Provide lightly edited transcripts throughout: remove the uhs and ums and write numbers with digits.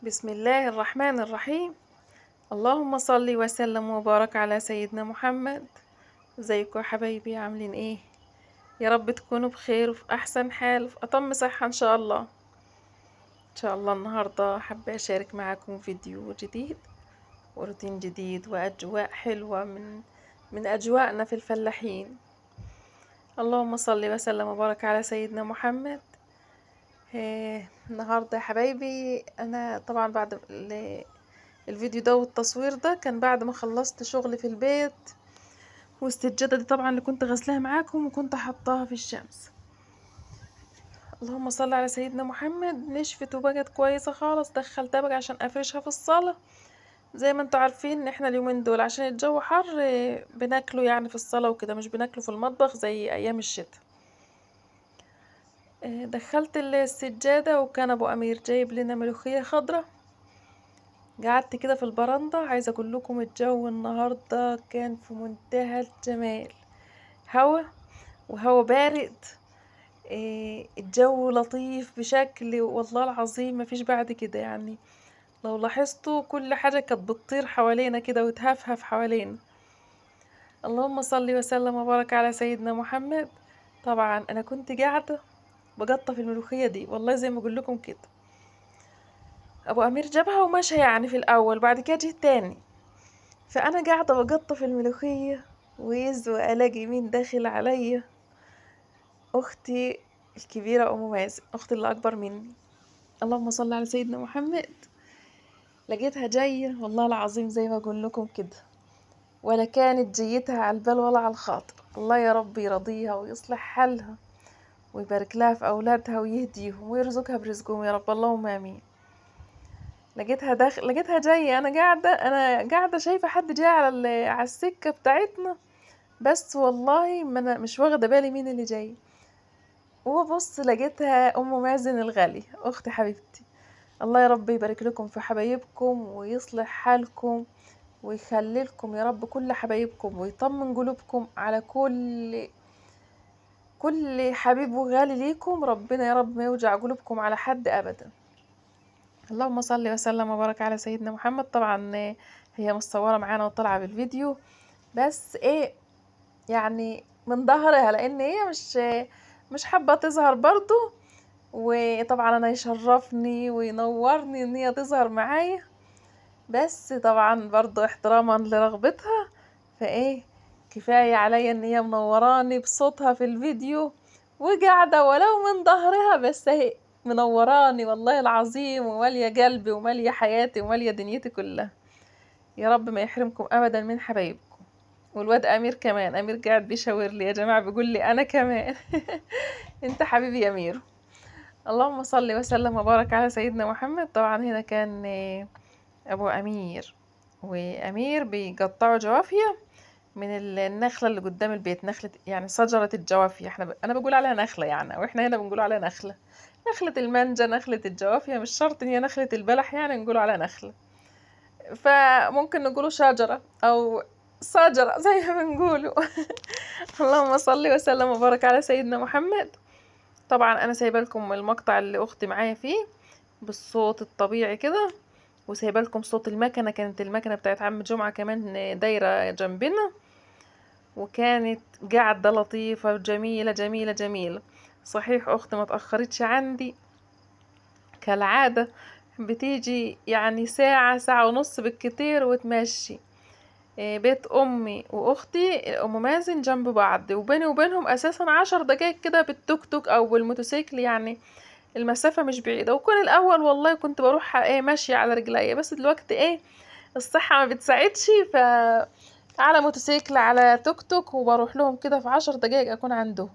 بسم الله الرحمن الرحيم. اللهم صل وسلم وبارك على سيدنا محمد. ازيكم يا حبايبي، عاملين ايه؟ يا رب تكونوا بخير وفي احسن حال وفي اتم صحة ان شاء الله. ان شاء الله النهاردة حابة اشارك معاكم فيديو جديد وروتين جديد واجواء حلوة من اجواءنا في الفلاحين. اللهم صل وسلم وبارك على سيدنا محمد. النهاردة يا حبايبي انا طبعا بعد الفيديو ده والتصوير ده كان بعد ما خلصت شغل في البيت، والسجادة دي طبعا اللي كنت غسلاها معاكم وكنت حطاها في الشمس. اللهم صل على سيدنا محمد. نشفت وبقت كويسة خالص، دخلتها بقى عشان افرشها في الصالة. زي ما انتوا عارفين ان احنا اليومين دول عشان الجو حر بناكله يعني في الصالة وكده، مش بناكله في المطبخ زي ايام الشتاء. دخلت السجادة وكان ابو امير جايب لنا ملوخية خضرة. قعدت كده في البرندة. عايزة اقول لكم الجو النهاردة كان في منتهى الجمال، هوا وهوا بارد. الجو لطيف بشكل والله العظيم مفيش بعد كده يعني. لو لاحظتوا كل حاجة كانت بتطير حوالينا كده وتهفهف حوالينا. اللهم صل وسلم وبارك على سيدنا محمد. طبعا انا كنت قاعدة بقطف الملوخية دي والله زي ما اقول لكم كده. ابو امير جابها ومشى يعني في الاول، بعد كده جه تاني، فانا قاعده بقطف الملوخيه ويز والاقي مين داخل عليا. اختي الكبيره ام مازن، اختي اللي اكبر مني. اللهم صل على سيدنا محمد. لقيتها جايه والله العظيم زي ما اقول لكم كده، ولا كانت جيتها على البال ولا على الخاطر. الله يا رب يرضيها ويصلح حالها ويبارك لها في اولادها ويهديهم ويرزقها برزقهم يا رب، اللهم امين. لقيتها جايه، انا قاعده شايفه حد جاي على السكه بتاعتنا، بس والله ما انا مش واخده بالي مين اللي جاي. وبص لقيتها ام مازن الغالي، اختي حبيبتي. الله يا رب يبارك لكم في حبايبكم ويصلح حالكم ويخلي لكم يا رب كل حبايبكم ويطمن قلوبكم على كل حبيب وغالي ليكم. ربنا يا رب ما يوجع قلوبكم على حد ابدا. اللهم صل وسلم وبارك على سيدنا محمد. طبعا هي مصوره معانا وطالعه بالفيديو، بس ايه يعني من ظهرها، لان هي مش حابة تظهر برضو. وطبعا انا يشرفني وينورني ان هي تظهر معايا، بس طبعا برضو احتراما لرغبتها فايه كفاية عليا ان هي منوراني بصوتها في الفيديو وقاعدة ولو من ظهرها، بس اهي منوراني والله العظيم ومالية قلبي ومالية حياتي ومالية دنيتي كلها. يا رب ما يحرمكم ابدا من حبايبكم. والواد امير كمان، امير قاعد بيشاور لي يا جماعه، بيقول لي انا كمان. انت حبيبي يا امير. اللهم صل وسلم وبارك على سيدنا محمد. طبعا هنا كان ابو امير وامير بيقطعوا جوافيه من النخله اللي قدام البيت، نخله يعني شجره الجوافيه. انا بقول عليها نخله يعني، واحنا هنا بنقول عليها نخله. نخله المانجا، نخله الجوافيه، مش شرط ان هي نخله البلح يعني نقول عليها نخله. فممكن نقوله شجرة أو شجرة زي ما بنقوله. اللهم صل وسلم وبارك على سيدنا محمد. طبعا أنا سايبة لكم المقطع اللي أختي معايا فيه بالصوت الطبيعي كده، وسايبه لكم صوت المكنة. كانت المكنة بتاعت عم جمعة كمان دايرة جنبنا، وكانت قعدة لطيفة جميلة جميلة جميلة. صحيح أختي ما تأخرتش عندي كالعادة، بتيجي يعني ساعة ساعة ونص بالكتير وتمشي. بيت امي واختي ام مازن جنب بعض، وبيني وبينهم اساسا 10 دقايق كده بالتوك توك او بالموتوسيكل يعني. المسافة مش بعيدة. وكان الاول والله كنت بروح ماشية على رجلي، بس دلوقتي الصحة ما بتساعدش، ف على موتوسيكل على توك توك وبروح لهم كده في 10 دقايق اكون عندهم.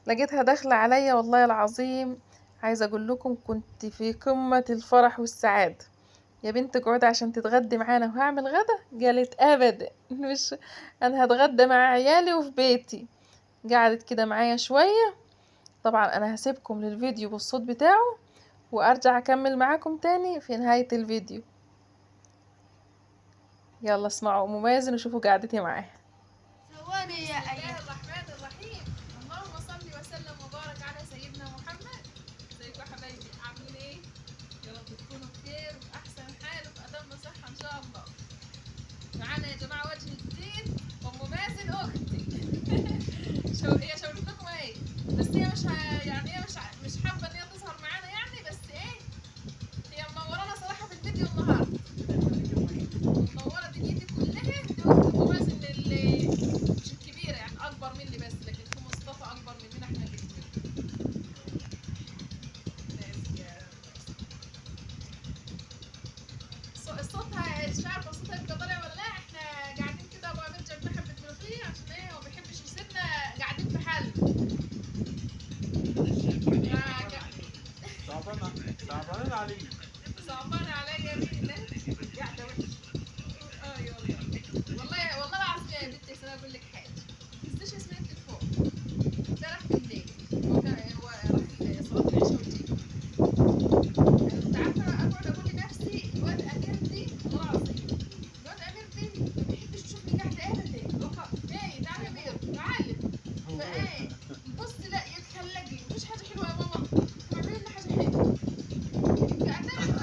لقيتها داخلة عليا والله العظيم، عايزة اقول لكم كنت في قمة الفرح والسعادة. يا بنت اقعدي عشان تتغدي معانا وهعمل غدا. قالت ابدا، مش انا هتغدى مع عيالي وفي بيتي. قعدت كده معايا شوية. طبعا انا هسيبكم للفيديو بالصوت بتاعه وارجع اكمل معاكم تاني في نهاية الفيديو. يلا اسمعوا ام مازن وشوفوا قعدتي معاها. ثواني يا بسم الله أيها. الرحمن الرحيم. اللهم صل وسلم وبارك على سيدنا محمد. ازيكم يا حبايبي، عاملين ايه؟ يا رب تكونوا بخير وفي احسن حال وفي ادم صحه ان شاء الله. معانا يا جماعه وجه جديد، ام مازن اختي. هي شاورت لكم ايه، بس هي مش يعني هي مش حابه ان هي تظهر معانا يعني، بس ايه هي منورانا صراحه في الفيديو النهارده. منوره دنيتي كلها. دي اخت ام مازن اللي مش الكبيره يعني، اكبر مني بس، لكن في مصطفى اكبر مننا احنا الاثنين. صوتها مش عارفه صوتها يبقى طالع ولا لا. احنا قاعدين كده ابو امير جاب لنا حبه ملوخيه عشان ايه هو ما بيحبش يسيبنا قاعدين في حل. صعبانين علي. صعبان عليا مين؟ قاعده ايوه والله والله العظيم يا بنتي انا اقول لك حاجه، ما تنسيش اسمي التليفون. ده راح بالليل، هو راح صلاه العشاء وجي. انت عارفه اقعد اقول لنفسي الواد امير دي والله العظيم الواد امير دي ما بيحبش يشوفني قاعده ابدا. ايه تعالى يا امير تعالى. فايه بص لا يتخلق لي مفيش حاجه حلوه يا ماما، اعملي لنا حاجه حلوه.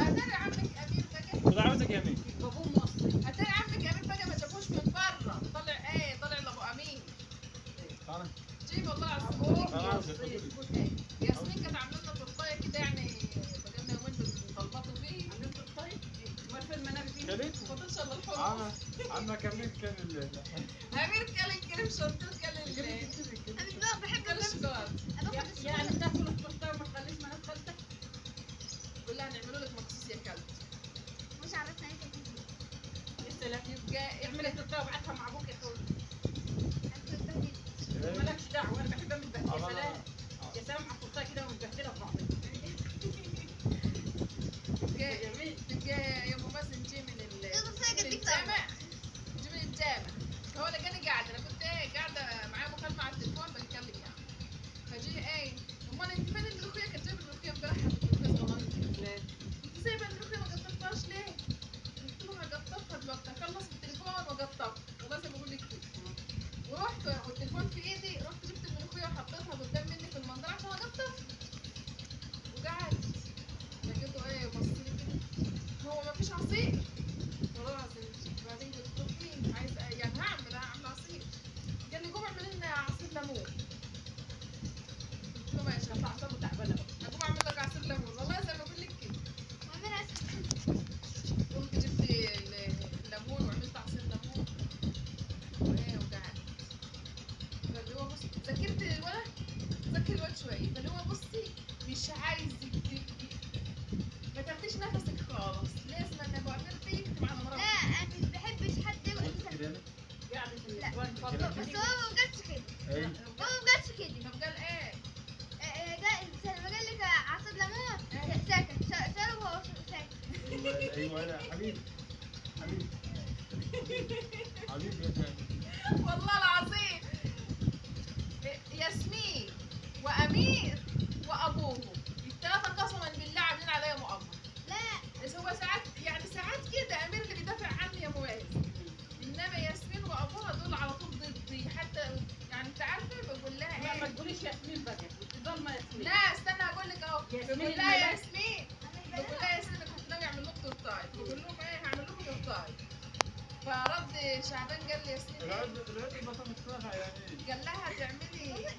اتاري عمك امير بقى. خد عاوزك يا مين؟ اتاري عمك امير بقى ما جابوش من بره، طلع ايه طلع لابو امين. جيب والله العظيم. ياسمين كانت عامله لنا تورتايه كده يعني، بقالنا يومين بنطلبطوا فيه. عاملين تورتايه؟ امال فين المنابي دي؟ ما فاضلش الا الحمص. عمك امير كان امير كل الكريم شرطير كل انا بحب كل الشوكولاته. يعني تاكل التورته وما تخليش مناخ خالتك. قول لها هنعمله لك مخصوص يا كلب. مش عرفنا ايه تاكل. يبقى اعملي التورته وابعتها مع ابوك يا اخوي. مالكش دعوه انا بحبها متبهدله. يا سلام يا سلام على التورته كده ومتبهدله في بعضها. تبقى يا ام مازن جي من الجامع. جي من الجامع. هو لقاني قاعده، انا كنت ايه قاعده معاه مكالمه على التليفون بنتكلم يعني. فجي ايه امال انت فين الملوخيه؟ كانت جايبه الملوخيه امبارح الملوخيه صغيره. ليه؟ انت سايبه الملوخيه ما قطفتهاش ليه؟ قلت له هقطفها دلوقتي هخلص التليفون واقطفها، والله زي ما بقول لك كده. ورحت والتليفون في ايدي، رحت جبت الملوخيه وحطيتها قدام مني في المنظره عشان اقطف. وقعدت لقيته ايه بص لي كده، هو ما فيش عصير والله العظيم. بعدين قلت له فين عايز يعني هعمل عصير. قال لي قوم اعمل لنا عصير ليمون. قلت له ماشي تعصبه تعبانه بقى. اقوم اعمل لك عصير ليمون والله زي ما بقول لك كده. قمت جبت الليمون وعملت عصير ليمون وايه وقعدت. فاللي هو بص ذاكرت الولد، ذاكر الولد شويه. فاللي هو بصي مش عايز ما تاخديش نفسك خالص، لازم ان ابو امير دي يكتب على لا مراته. انا مش بحبش حد يقعد يسمع. يعني لا بس هو ما قالش كده. هو ما قالش كده. طب قال ايه؟ لما قال لك عصير ليمون ساكت شرب وهو ساكت. ايوه انا حبيبي حبيبي حبيبي والله العظيم ياسمين وامير وابوه الثلاثه قسما بالله عاملين عليا مؤامره. لا بس هو ساعات يعني ساعات كده امير اللي بيدافع عني يا مواد، انما ياسمين وابوها دول على طول ضدي. حتى يعني انت عارفه بقول لها ايه ما تقوليش ياسمين بقى تضل ما ياسمين. لا استنى اقول لك اهو. بقول لها ياسمين بقول لها ياسمين كنت ناوي اعمل لكم تورتاي. بقول لهم ايه هعمل لكم تورتاي. فرد شعبان قال لي ياسمين العيد البطل مصطفى يعني قال لها هتعملي ايه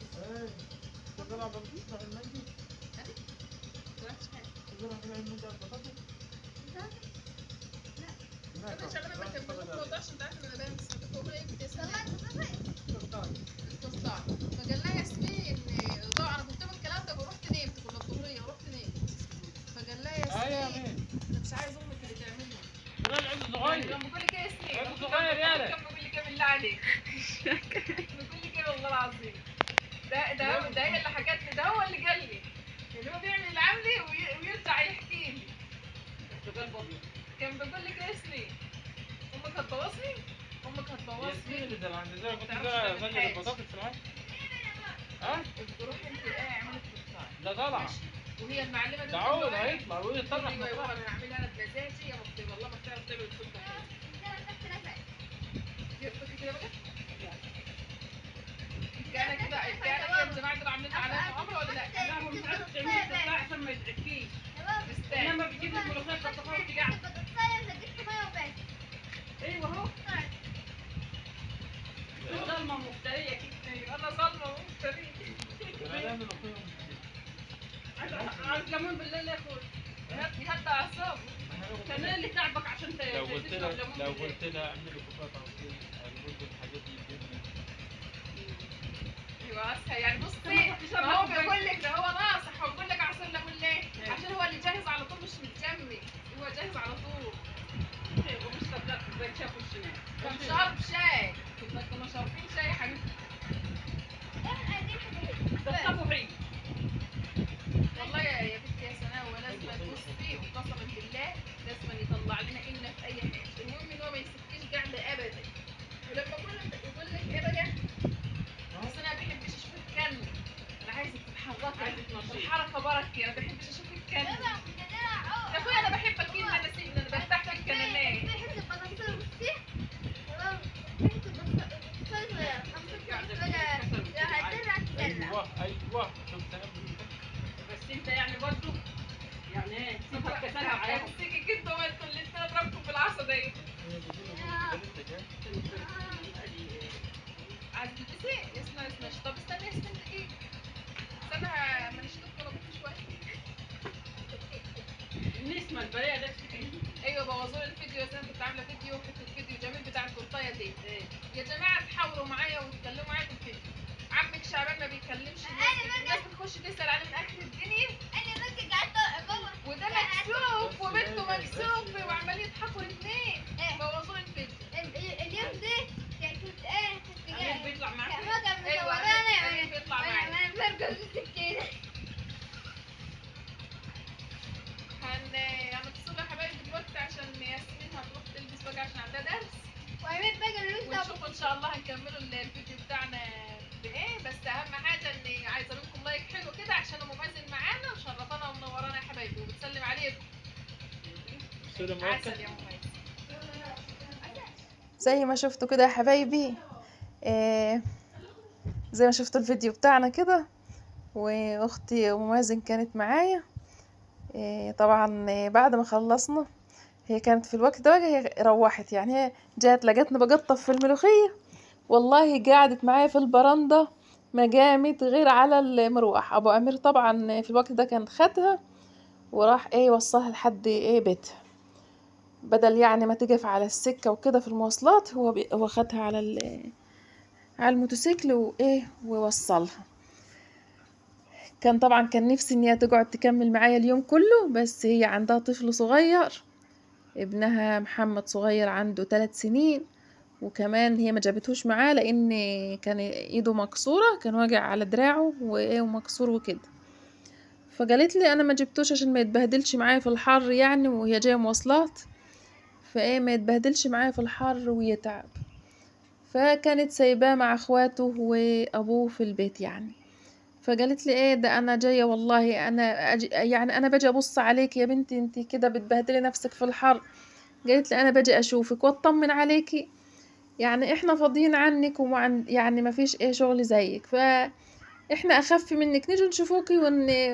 تزرع بالمصطفى المندي تزرع في المندي البطاطا انا شغاله بكتب لكم موضوع عشان تعرفوا ان انا بنسى. بقول ايه بنت ياسمين التورتاي. فقال لها ياسمين ضاع. انا كنت من الكلام ده ورحت نمت كنا الظهريه ورحت نمت. فقال لها ياسمين انا مش عايز امك اللي تعملي. لا العيد الصغير لما بقول لك ايه ياسمين العيد الصغير يالا كم بقول لك ايه بالله عليك. بقول لك ايه والله العظيم ده هي اللي حكت لي. ده هو اللي قال لي اللي هو بيعمل العملي ويرجع يحكي لي. كان بيقول لك ايه ياسمين امك هتبوظني. امك هتبوظني. ياسمين اللي زرع عند زرع كنت زرع زرع البطاطس في العيد ها روح انت ايه اعملي التورتاي. ده طلع وهي المعلمه دي تعود هيطلع ويطلع ايوه ايوه انا هعملها انا بمزاجي يا مختي. والله ما بتعرف تعمل التورته حلوه. يرفضي كده بقى. كان كده يا جماعه دول عاملين علينا مؤامره ولا لا؟ لا هم مش عارفين تعملوا التورته عشان ما يتعكيش. انما بيجيب لك عصير ليمون بالليل ياخد يهدى اعصابه. كان إيه اللي تعبك عشان لو قلت تشرب لها ليمون لو بالليل؟ قلت لها اعملي كوبايه عصير هنقول الحاجات دي جبنه. ايوه اسهل يعني. بصي تشرب ما هو كوباية. بيقول لك ده هو ناصح، هو بيقول لك عصير ليمون ليه؟ عشان هو اللي جاهز على طول، مش متجمد، هو جاهز على طول. ومش تبدأ كوباية شاي في الشمال. كم شرب شاي، كنا شاربين شاي يا حبيبتي. تطلبوا حين. والله يا بنتي يا سناوي لازم بصي وقسما بالله لازم يطلع لنا إلنا في أي حاجة، المهم إن هو ما يسكتش قاعدة أبدا. ولما يقول لك إيه بقى؟ بس أنا ما بحبش أشوفك كلب، أنا عايزك تتحركي، عايزك تنشيط. الحركة بركة، أنا ما بحبش أشوفك كلب. يا أخويا أنا بحبك كلمة أنا سيبني، أنا برتاح في الكلامات. ايوه ايوه شوف سلام بالله. بس انت يعني برضه يعني ايه صفر كسلها عليهم. هسيكي كده وانتوا الاتنين اضربكم في العصا دي. عايز تلبسي؟ اسمعي طب استني دقيقة، استنى ما نشتغل وربطي شوية. النسمة البريئة ده ايوه بوظوا لي الفيديو، زي ما كنت عاملة حتة فيديو جميل بتاع التورتاية دي. يا جماعة تحاوروا معايا وتتكلموا معايا في الفيديو. عمك شعبان ما بيكلمش الناس بتخش تسأل عليه من آخر الدنيا، وده مكسوف وبنته مكسوفة وعمالين يضحكوا الاتنين، بوظوا لي الفيديو. اليوم ده كنت أمير بيطلع معاك. ايوه أمير بيطلع معايا. هنفصل يا حبايبي دلوقتي عشان ياسمين هتروح تلبس بقى عشان عندها درس، ونشوف ان شاء الله هنكملوا الفيديو بتاعنا بايه. بس اهم حاجه اني عايزه منكم لايك حلو كده عشان ام مازن معانا وشرفانا ومنورانا يا حبايبي، وبتسلم عليكم. سلام عسل يا ام مازن. زي ما شفتوا كده يا حبايبي، زي ما شفتوا الفيديو بتاعنا كده، واختي ام مازن كانت معايا. طبعا بعد ما خلصنا، هي كانت في الوقت ده بقى هي روحت، يعني هي جات لقتني بقطف في الملوخية، والله قعدت معايا في البرندة ما قامت غير على المروح. ابو امير طبعا في الوقت ده كان خدها وراح وصلها لحد بيتها، بدل يعني ما تقف على السكة وكده في المواصلات، هو خدها على الموتوسيكل ووصلها. كان نفسي ان هي تقعد تكمل معايا اليوم كله، بس هي عندها طفل صغير، ابنها محمد صغير عنده 3 سنين، وكمان هي ما جابتهوش معاه لان كان ايده مكسوره، كان واجع على دراعه ومكسور وكده. فقالت لي انا ما جبتوش عشان ما يتبهدلش معايا في الحر يعني، وهي جايه مواصلات، ما يتبهدلش معايا في الحر ويتعب. فكانت سايباه مع اخواته وابوه في البيت يعني. فقالت لي ده انا جايه والله، انا يعني انا باجي ابص عليك يا بنتي، انتي كده بتبهدلي نفسك في الحر. قالت لي انا باجي اشوفك واطمن عليكي، يعني احنا فاضيين عنك يعني ما فيش شغل زيك، فاحنا اخف منك نيجي نشوفوكي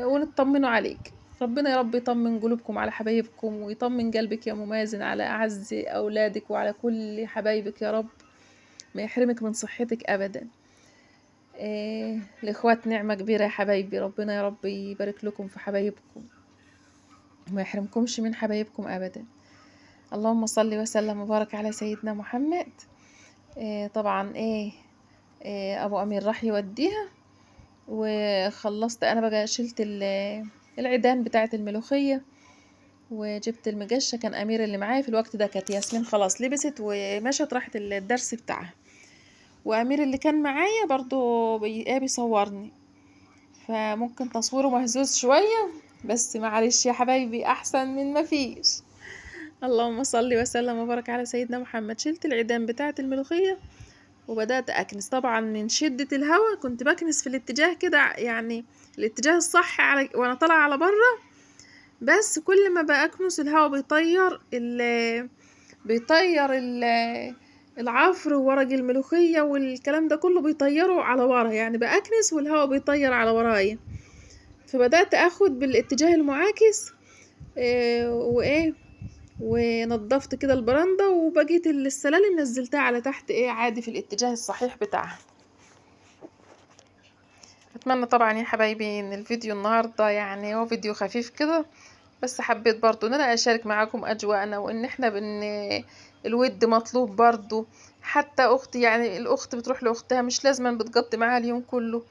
ونطمنوا عليك. ربنا يا رب يطمن قلوبكم على حبايبكم، ويطمن قلبك يا ام مازن على اعز اولادك وعلى كل حبايبك يا رب، ما يحرمك من صحتك ابدا. الاخوات نعمة كبيرة يا حبايبي، ربنا يا رب يبارك لكم في حبايبكم وما يحرمكمش من حبايبكم ابدا. اللهم صل وسلم وبارك على سيدنا محمد. طبعا ابو امير راح يوديها، وخلصت انا بقى، شلت العيدان بتاعه الملوخيه، وجبت المجشه. كان امير اللي معايا في الوقت ده، كانت ياسمين خلاص لبست ومشت راحت الدرس بتاعها، وامير اللي كان معايا برضو بيصورني، فممكن تصويره مهزوز شويه، بس معلش يا حبايبي احسن من ما فيش. اللهم صل وسلم وبارك على سيدنا محمد. شلت العيدان بتاعه الملوخيه وبدأت أكنس. طبعا من شدة الهواء كنت بكنس في الاتجاه كده، يعني الاتجاه الصح وانا طالعة على بره، بس كل ما بأكنس الهواء العفر وورق الملوخية والكلام ده كله بيطيره على ورا، يعني بأكنس والهواء بيطير على ورايا. فبدأت أخد بالاتجاه المعاكس ونضفت كده البرندة، وبقيت السلالم نزلتها على تحت عادي في الاتجاه الصحيح بتاعها. اتمنى طبعا يا حبايبي ان الفيديو النهارده يعني هو فيديو خفيف كده، بس حبيت برضو ان انا اشارك معاكم اجواءنا، وان احنا الود مطلوب برضو. حتى اختي يعني الاخت بتروح لاختها مش لازم بتقضي معاها اليوم كله،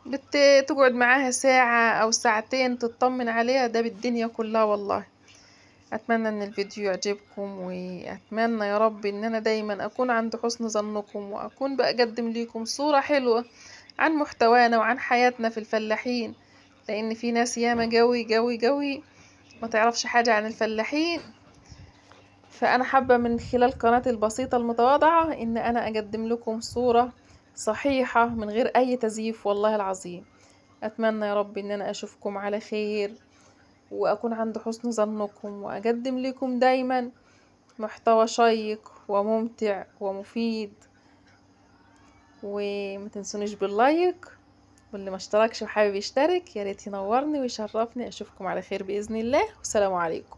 بتقعد معاها ساعة او ساعتين تطمن عليها، ده بالدنيا كلها والله. اتمنى ان الفيديو يعجبكم، واتمنى يا رب ان انا دايما اكون عند حسن ظنكم، واكون بقدم لكم صورة حلوة عن محتوانا وعن حياتنا في الفلاحين، لان في ناس ياما قوي قوي قوي ما تعرفش حاجة عن الفلاحين. فانا حابة من خلال قناتي البسيطة المتواضعة ان انا اقدم لكم صورة صحيحة من غير اي تزييف والله العظيم. اتمنى يا رب ان انا اشوفكم على خير، واكون عند حسن ظنكم، واقدم لكم دايما محتوى شيق وممتع ومفيد. وما تنسونيش باللايك، واللي ما اشتركش وحابب يشترك يا ريت ينورني ويشرفني. اشوفكم على خير باذن الله، والسلام عليكم.